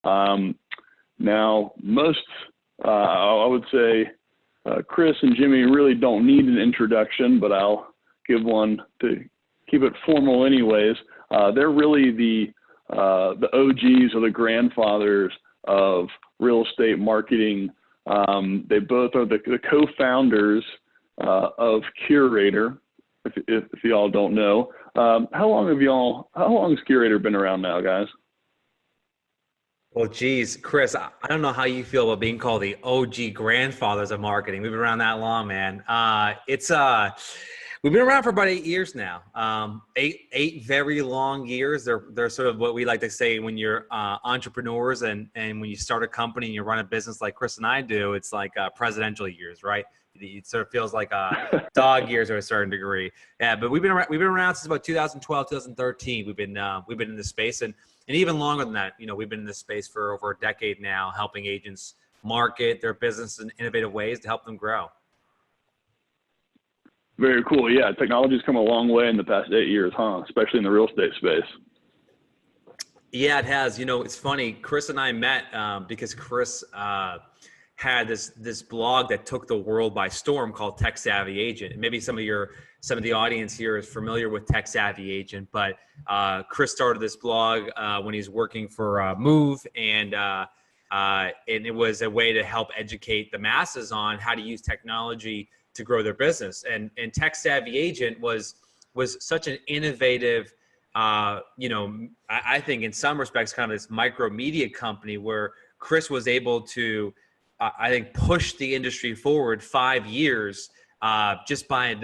Now, I would say Chris and Jimmy really don't need an introduction, but I'll give one to keep it formal anyways. They're really the OGs or the grandfathers of real estate marketing. They both are the co-founders of Curator, if y'all don't know. How long has Curator been around now, guys? Well, geez, Chris, I don't know how you feel about being called the OG grandfathers of marketing. We've been around that long, man. We've been around for about 8 years now. Eight very long years. They're sort of what we like to say when you're entrepreneurs and when you start a company and you run a business like Chris and I do. It's like presidential years, right? It sort of feels like dog years to a certain degree. Yeah, but we've been around since about 2012, 2013. We've been in this space and even longer than that. We've been in this space for over a decade now, helping agents market their business in innovative ways to help them grow. Very cool. Yeah, technology's come a long way in the past 8 years, huh? Especially in the real estate space. Yeah, it has. It's funny. Chris and I met because Chris had this blog that took the world by storm called Tech Savvy Agent. And maybe some of the audience here is familiar with Tech Savvy Agent, but Chris started this blog when he's working for Move, and it was a way to help educate the masses on how to use technology to grow their business. And Tech Savvy Agent was such an innovative, I think in some respects, kind of this micro media company where Chris was able to, I think, push the industry forward 5 years just by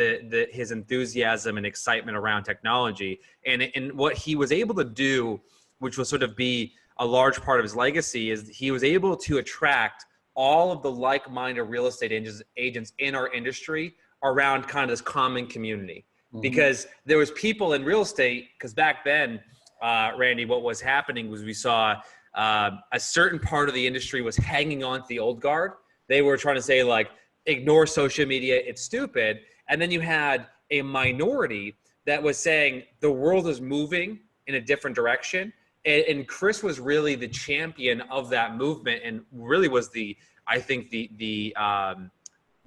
his enthusiasm and excitement around technology. And what he was able to do, which will sort of be a large part of his legacy, is he was able to attract all of the like-minded real estate agents in our industry around kind of this common community. Mm-hmm. Because there was people in real estate, because back then, Randy, what was happening was we saw a certain part of the industry was hanging on to the old guard. They were trying to say, like, ignore social media, it's stupid. And then you had a minority that was saying the world is moving in a different direction. And Chris was really the champion of that movement, and really was the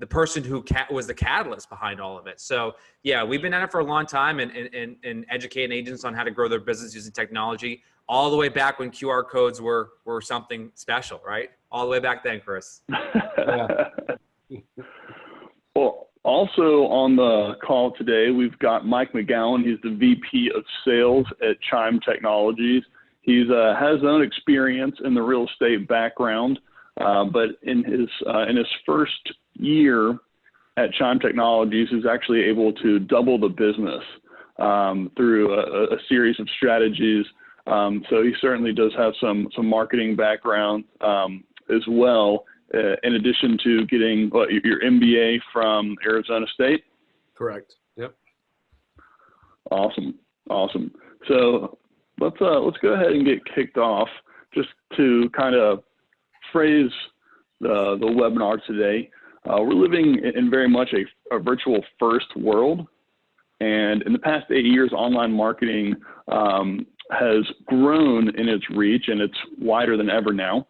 person who was the catalyst behind all of it. So yeah, we've been at it for a long time and educating agents on how to grow their business using technology, all the way back when QR codes were something special, right? All the way back then, Chris. Yeah. Well, also on the call today, we've got Mike McGowan. He's the VP of Sales at Chime Technologies. He's has his own experience in the real estate background, but in his first year at Chime Technologies, he's actually able to double the business through a series of strategies. So he certainly does have some marketing background as well, in addition to getting your MBA from Arizona State. Correct. Yep. Awesome. So let's go ahead and get kicked off. Just to kind of phrase the webinar today, we're living in very much a virtual first world, and in the past 8 years, online marketing has grown in its reach, and it's wider than ever now.